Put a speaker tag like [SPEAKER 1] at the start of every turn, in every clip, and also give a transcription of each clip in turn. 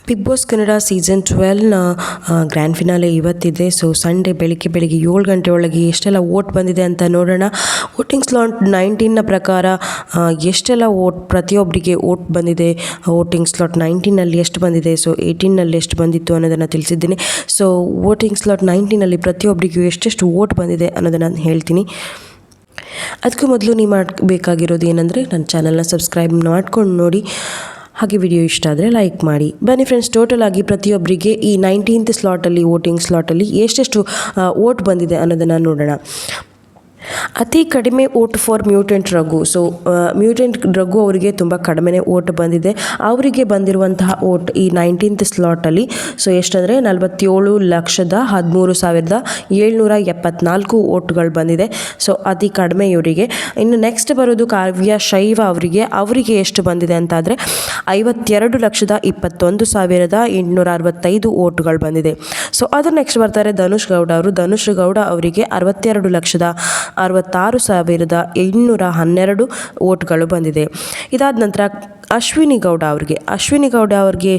[SPEAKER 1] Big boss Kannada season 12ನ grand finale ಇವತ್ತಿದೆ. So Sunday ಬೆಳಿಗ್ಗೆ 7 ಗಂಟೆ ಒಳಗೆ ಎಷ್ಟೆಲ್ಲ ವೋಟ್ ಬಂದಿದೆ ಅಂತ ನೋಡೋಣ. ವೋಟಿಂಗ್ ಸ್ಲಾಟ್ 19ನ ಪ್ರಕಾರ ಎಷ್ಟೆಲ್ಲ ಪ್ರತಿಯೊಬ್ಬರಿಗೆ ವೋಟ್ ಬಂದಿದೆ, ವೋಟಿಂಗ್ ಸ್ಲಾಟ್ 19ನಲ್ಲಿ ಎಷ್ಟು ಬಂದಿದೆ, ಸೊ 18ನಲ್ಲಿ ಎಷ್ಟು ಬಂದಿತ್ತು ಅನ್ನೋದನ್ನು ತಿಳಿಸಿದ್ದೀನಿ. ಸೊ ವೋಟಿಂಗ್ ಸ್ಲಾಟ್ 19ನಲ್ಲಿ ಪ್ರತಿಯೊಬ್ಬರಿಗೂ ಎಷ್ಟೆಷ್ಟು ವೋಟ್ ಬಂದಿದೆ ಅನ್ನೋದನ್ನು ನಾನು ಹೇಳ್ತೀನಿ. ಅದಕ್ಕೂ ಮೊದಲು ನೀವು ಮಾಡಬೇಕಾಗಿರೋದು ಏನಂದರೆ ನನ್ನ ಚಾನಲ್ನ ಸಬ್ಸ್ಕ್ರೈಬ್ ಮಾಡ್ಕೊಂಡು ನೋಡಿ, ಹಾಗೆ ವಿಡಿಯೋ ಇಷ್ಟ ಆದರೆ ಲೈಕ್ ಮಾಡಿ. ಬನ್ನಿ ಫ್ರೆಂಡ್ಸ್, ಟೋಟಲ್ ಆಗಿ ಪ್ರತಿಯೊಬ್ಬರಿಗೆ ಈ 19th ಸ್ಲಾಟಲ್ಲಿ ವೋಟಿಂಗ್ ಸ್ಲಾಟಲ್ಲಿ ಎಷ್ಟೆಷ್ಟು ವೋಟ್ ಬಂದಿದೆ ಅನ್ನೋದನ್ನು ನೋಡೋಣ. ಅತಿ ಕಡಿಮೆ vote for mutant Raghu. So mutant Raghu ಅವರಿಗೆ ತುಂಬ ಕಡಿಮೆ ವೋಟ್ ಬಂದಿದೆ. ಅವರಿಗೆ ಬಂದಿರುವಂತಹ ವೋಟ್ ಈ 19th ಸ್ಲಾಟಲ್ಲಿ ಸೊ ಎಷ್ಟಂದರೆ 47,13,774 ವೋಟ್ಗಳು ಬಂದಿದೆ. ಸೊ ಅತಿ ಕಡಿಮೆ ಇವರಿಗೆ. ಇನ್ನು ನೆಕ್ಸ್ಟ್ ಬರೋದು ಕಾವ್ಯ ಶೈವ ಅವರಿಗೆ ಎಷ್ಟು ಬಂದಿದೆ ಅಂತಾದರೆ 52,21,865 ವೋಟ್ಗಳು ಬಂದಿದೆ. ಸೊ ಅದ್ರ ನೆಕ್ಸ್ಟ್ ಬರ್ತಾರೆ ಧನುಷ್ ಗೌಡ ಅವರು. ಧನುಷ್ ಗೌಡ ಅವರಿಗೆ 62,66,812 ವೋಟ್ಗಳು ಬಂದಿದೆ. ಇದಾದ ನಂತರ ಅಶ್ವಿನಿ ಗೌಡ ಅವರಿಗೆ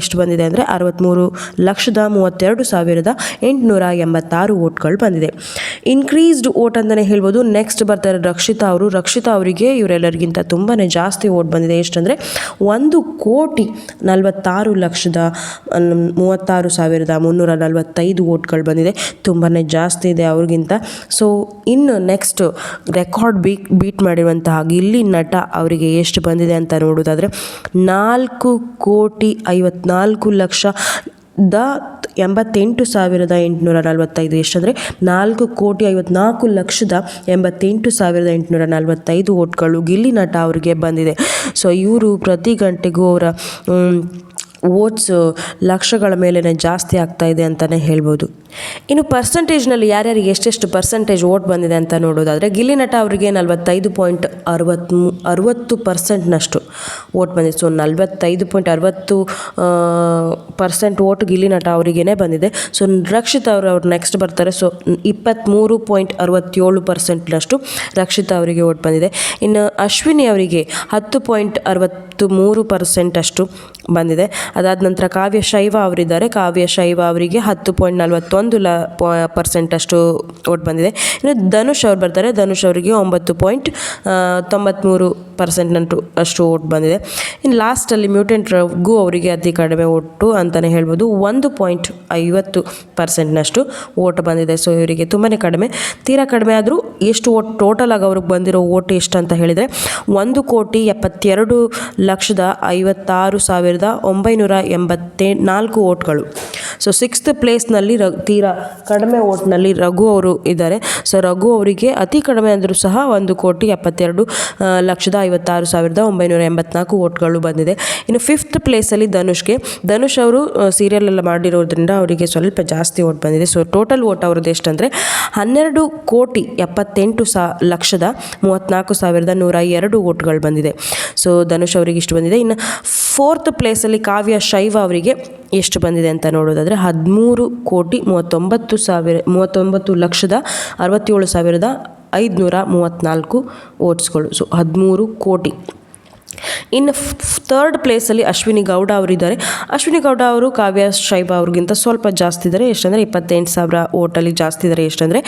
[SPEAKER 1] ಎಷ್ಟು ಬಂದಿದೆ ಅಂದರೆ 63,32,886 ವೋಟ್ಗಳು ಬಂದಿದೆ. ಇನ್ಕ್ರೀಸ್ಡ್ ವೋಟ್ ಅಂತಲೇ ಹೇಳ್ಬೋದು. ನೆಕ್ಸ್ಟ್ ಬರ್ತಾರೆ ರಕ್ಷಿತಾ ಅವರಿಗೆ ಇವರೆಲ್ಲರಿಗಿಂತ ತುಂಬಾ ಜಾಸ್ತಿ ವೋಟ್ ಬಂದಿದೆ. ಎಷ್ಟಂದರೆ 1,46,36,345 ವೋಟ್ಗಳು ಬಂದಿದೆ. ತುಂಬಾ ಜಾಸ್ತಿ ಇದೆ ಅವ್ರಿಗಿಂತ. ಸೊ ಇನ್ನು ನೆಕ್ಸ್ಟ್ ರೆಕಾರ್ಡ್ ಬೀಟ್ ಮಾಡಿರುವಂತಹ ಗಿಲ್ಲಿ ನಟ ಅವರಿಗೆ ಎಷ್ಟು ಬಂದಿದೆ ಅಂತ ನೋಡೋದಾದರೆ 4,54,88,845 ಎಷ್ಟಂದರೆ 4,54,88,845 ವೋಟ್ಗಳು ಗಿಲ್ಲಿ ನಟ ಅವರಿಗೆ ಬಂದಿದೆ. ಸೊ ಇವರು ಪ್ರತಿ ಗಂಟೆಗೂ ಅವರ ವೋಟ್ಸ್ ಲಕ್ಷಗಳ ಮೇಲೇ ಜಾಸ್ತಿ ಆಗ್ತಾ ಇದೆ ಅಂತಲೇ ಹೇಳ್ಬೋದು. ಇನ್ನು ಪರ್ಸೆಂಟೇಜ್ನಲ್ಲಿ ಯಾರ್ಯಾರಿಗೆ ಎಷ್ಟೆಷ್ಟು ಪರ್ಸೆಂಟೇಜ್ ವೋಟ್ ಬಂದಿದೆ ಅಂತ ನೋಡೋದಾದರೆ ಗಿಲ್ಲಿ ನಟ ಅವರಿಗೆ 45.60% ವೋಟ್ ಬಂದಿದೆ. ಸೊ 45.60% ವೋಟ್ ಗಿಲ್ಲಿ ನಟ ಅವರಿಗೇ ಬಂದಿದೆ. ಸೊ ರಕ್ಷಿತಾ ಅವರು ನೆಕ್ಸ್ಟ್ ಬರ್ತಾರೆ. ಸೊ 23.67% ರಕ್ಷಿತಾ ಅವರಿಗೆ ವೋಟ್ ಬಂದಿದೆ. ಇನ್ನು ಅಶ್ವಿನಿ ಅವರಿಗೆ 10.63% ಅಷ್ಟು ಬಂದಿದೆ. ಅದಾದ ನಂತರ ಕಾವ್ಯ ಶೈವ ಅವರಿದ್ದಾರೆ. ಕಾವ್ಯ ಶೈವ ಅವರಿಗೆ 10.41% ಅಷ್ಟು ವೋಟ್ ಬಂದಿದೆ. ಇನ್ನು ಧನುಷ್ ಅವರು ಬರ್ತಾರೆ. ಧನುಷ್ ಅವರಿಗೆ 9.93% ಅಷ್ಟು ವೋಟ್ ಬಂದಿದೆ. ಇನ್ನು ಲಾಸ್ಟಲ್ಲಿ ಮ್ಯೂಟೆಂಟ್ ರಘು ಅವರಿಗೆ ಅತಿ ಕಡಿಮೆ ವೋಟು ಅಂತಲೇ ಹೇಳ್ಬೋದು. 1.50% ವೋಟ್ ಬಂದಿದೆ. ಸೊ ಇವರಿಗೆ ತುಂಬಾ ಕಡಿಮೆ, ತೀರಾ ಕಡಿಮೆ ಆದರೂ ಎಷ್ಟು ವೋಟ್ ಟೋಟಲ್ ಆಗಿ ಅವ್ರಿಗೆ ಬಂದಿರೋ ವೋಟ್ ಎಷ್ಟು ಅಂತ ಹೇಳಿದರೆ 1,72,56,984 ವೋಟ್ಗಳು. ಸೊ 6th ಪ್ಲೇಸ್ನಲ್ಲಿ ತೀರಾ ಕಡಿಮೆ ವೋಟ್ನಲ್ಲಿ ರಘು ಅವರು ಇದ್ದಾರೆ. ಸೊ ರಘು ಅವರಿಗೆ ಅತಿ ಕಡಿಮೆ ಅಂದರೂ ಸಹ 1,72,56,984 ವೋಟ್ಗಳು ಬಂದಿದೆ. ಇನ್ನು 5th ಪ್ಲೇಸಲ್ಲಿ ಧನುಷ್ ಅವರು ಸೀರಿಯಲೆಲ್ಲ ಮಾಡಿರೋದ್ರಿಂದ ಅವರಿಗೆ ಸ್ವಲ್ಪ ಜಾಸ್ತಿ ವೋಟ್ ಬಂದಿದೆ. ಸೊ ಟೋಟಲ್ ವೋಟ್ ಅವ್ರದ್ದು ಎಷ್ಟಂದರೆ 12,78,34,102 ವೋಟ್ಗಳು ಬಂದಿದೆ. ಸೊ ಧನುಷ್ ಅವರಿಗೆ ಇಷ್ಟು ಬಂದಿದೆ. ಇನ್ನು 4th ಪ್ಲೇಸಲ್ಲಿ ಕಾವ್ಯ ಶೈವ ಅವರಿಗೆ ಎಷ್ಟು ಬಂದಿದೆ ಅಂತ ನೋಡೋದಾದರೆ 13,67,534 ವೋಟ್ಸ್ಗಳು. ಸೊ 13 ಕೋಟಿ. ಇನ್ನು 3rd ಪ್ಲೇಸಲ್ಲಿ ಅಶ್ವಿನಿ ಗೌಡ ಅವರಿದ್ದಾರೆ. ಅಶ್ವಿನಿ ಗೌಡ ಅವರು ಕಾವ್ಯ ಶೈವ ಅವ್ರಿಗಿಂತ ಸ್ವಲ್ಪ ಜಾಸ್ತಿ ಇದ್ದಾರೆ. ಎಷ್ಟಂದರೆ 28,000 ವೋಟಲ್ಲಿ ಜಾಸ್ತಿ ಇದ್ದಾರೆ. ಎಷ್ಟಂದರೆ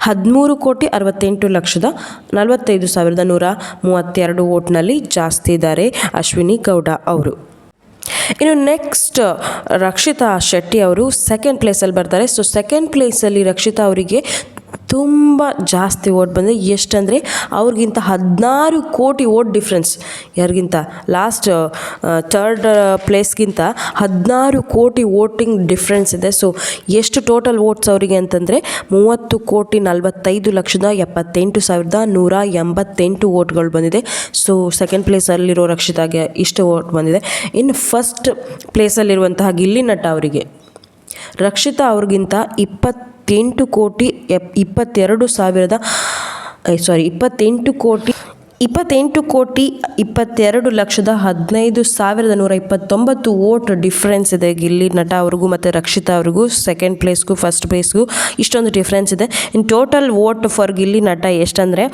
[SPEAKER 1] 13,68,45,132 ವೋಟ್ನಲ್ಲಿ ಜಾಸ್ತಿ ಇದ್ದಾರೆ ಅಶ್ವಿನಿ ಗೌಡ ಅವರು. ಇನ್ನು ನೆಕ್ಸ್ಟ್ ರಕ್ಷಿತಾ ಶೆಟ್ಟಿ ಅವರು 2nd ಪ್ಲೇಸಲ್ಲಿ ಬರ್ತಾರೆ. ಸೊ 2nd ಪ್ಲೇಸಲ್ಲಿ ರಕ್ಷಿತಾ ಅವರಿಗೆ ತುಂಬ ಜಾಸ್ತಿ ವೋಟ್ ಬಂದಿದೆ. ಎಷ್ಟಂದರೆ ಅವ್ರಿಗಿಂತ 16 ಕೋಟಿ ವೋಟ್ ಡಿಫ್ರೆನ್ಸ್. ಯಾರಿಗಿಂತ ಲಾಸ್ಟ್ 3rd ಪ್ಲೇಸ್ಗಿಂತ 16 ಕೋಟಿ ವೋಟಿಂಗ್ ಡಿಫ್ರೆನ್ಸ್ ಇದೆ. ಸೊ ಎಷ್ಟು ಟೋಟಲ್ ವೋಟ್ಸ್ ಅವರಿಗೆ ಅಂತಂದರೆ 30,45,78,188 ವೋಟ್ಗಳು ಬಂದಿದೆ. ಸೊ 2nd ಪ್ಲೇಸಲ್ಲಿರೋ ರಕ್ಷಿತಾಗೆ ಇಷ್ಟು ವೋಟ್ ಬಂದಿದೆ. ಇನ್ನು 1st ಪ್ಲೇಸಲ್ಲಿರುವಂತಹ ಗಿಲ್ಲಿ ನಟ ಅವರಿಗೆ ರಕ್ಷಿತಾ ಅವ್ರಿಗಿಂತ 28 ಕೋಟಿ 28,22,15,129 ವೋಟ್ ಡಿಫ್ರೆನ್ಸ್ ಇದೆ ಗಿಲ್ಲಿ ನಟ ಅವ್ರಿಗೂ ಮತ್ತು ರಕ್ಷಿತಾ ಅವ್ರಿಗೂ ಸೆಕೆಂಡ್ ಪ್ಲೇಸ್ಗೂ ಫಸ್ಟ್ ಪ್ಲೇಸ್ಗೂ ಇಷ್ಟೊಂದು ಡಿಫ್ರೆನ್ಸ್ ಇದೆ. In total vote for Gilli ನಟ ಎಷ್ಟಂದರೆ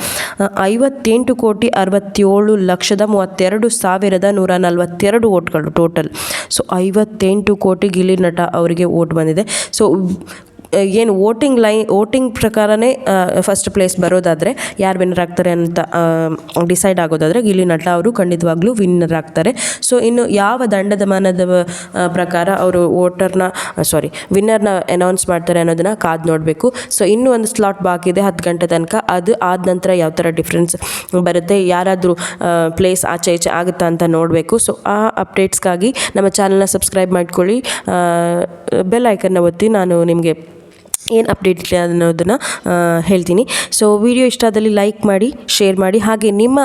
[SPEAKER 1] 58,67,32,142 ವೋಟ್ಗಳು ಟೋಟಲ್. ಸೊ 58 ಕೋಟಿ ಗಿಲ್ಲಿ ನಟ ಅವರಿಗೆ ವೋಟ್ ಬಂದಿದೆ. ಸೊ ಏನು ವೋಟಿಂಗ್ ಪ್ರಕಾರನೇ ಫಸ್ಟ್ ಪ್ಲೇಸ್ ಬರೋದಾದರೆ ಯಾರು ವಿನ್ನರ್ ಆಗ್ತಾರೆ ಅಂತ ಡಿಸೈಡ್ ಆಗೋದಾದರೆ ಗಿಲ್ಲಿ ನಟ ಅವರು ಖಂಡಿತವಾಗ್ಲೂ ವಿನ್ನರ್ ಆಗ್ತಾರೆ. ಸೊ ಇನ್ನು ಯಾವ ದಂಡದಮಾನದ ಪ್ರಕಾರ ಅವರು ವಿನ್ನರ್ನ ಅನೌನ್ಸ್ ಮಾಡ್ತಾರೆ ಅನ್ನೋದನ್ನು ಕಾದು ನೋಡಬೇಕು. ಸೊ ಇನ್ನೂ ಒಂದು ಸ್ಲಾಟ್ ಬಾಕಿ ಇದೆ 10 ಗಂಟೆ ತನಕ. ಅದು ಆದ ನಂತರ ಯಾವ ಥರ ಡಿಫ್ರೆನ್ಸ್ ಬರುತ್ತೆ, ಯಾರಾದರೂ ಪ್ಲೇಸ್ ಆಚೆ ಈಚೆ ಆಗುತ್ತಾ ಅಂತ ನೋಡಬೇಕು. ಸೊ ಆ ಅಪ್ಡೇಟ್ಸ್ಗಾಗಿ ನಮ್ಮ ಚಾನಲ್ನ ಸಬ್ಸ್ಕ್ರೈಬ್ ಮಾಡ್ಕೊಳ್ಳಿ, ಬೆಲ್ ಐಕನ್ನ ಒತ್ತಿ ನಾನು ನಿಮಗೆ ಏನು ಅಪ್ಡೇಟ್ ಇದೆ ಅನ್ನೋದನ್ನು ಹೇಳ್ತೀನಿ. ಸೊ ವಿಡಿಯೋ ಇಷ್ಟ ಆದಲ್ಲಿ ಲೈಕ್ ಮಾಡಿ, ಶೇರ್ ಮಾಡಿ, ಹಾಗೆ ನಿಮ್ಮ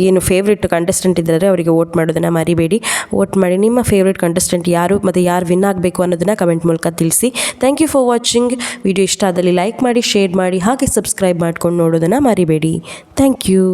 [SPEAKER 1] ಏನು ಫೇವ್ರೆಟ್ ಕಂಟೆಸ್ಟೆಂಟ್ ಇದ್ದಾರೆ ಅವರಿಗೆ ವೋಟ್ ಮಾಡೋದನ್ನು ಮರಿಬೇಡಿ. ವೋಟ್ ಮಾಡಿ ನಿಮ್ಮ ಫೇವ್ರೆಟ್ ಕಂಟೆಸ್ಟೆಂಟ್ ಯಾರು ಮತ್ತು ಯಾರು ವಿನ್ ಆಗಬೇಕು ಅನ್ನೋದನ್ನು ಕಮೆಂಟ್ ಮೂಲಕ ತಿಳಿಸಿ. Thank you for watching. Video ಇಷ್ಟ ಆದಲ್ಲಿ ಲೈಕ್ ಮಾಡಿ, ಶೇರ್ ಮಾಡಿ, ಹಾಗೆ ಸಬ್ಸ್ಕ್ರೈಬ್ ಮಾಡ್ಕೊಂಡು ನೋಡೋದನ್ನು ಮರಿಬೇಡಿ. Thank you.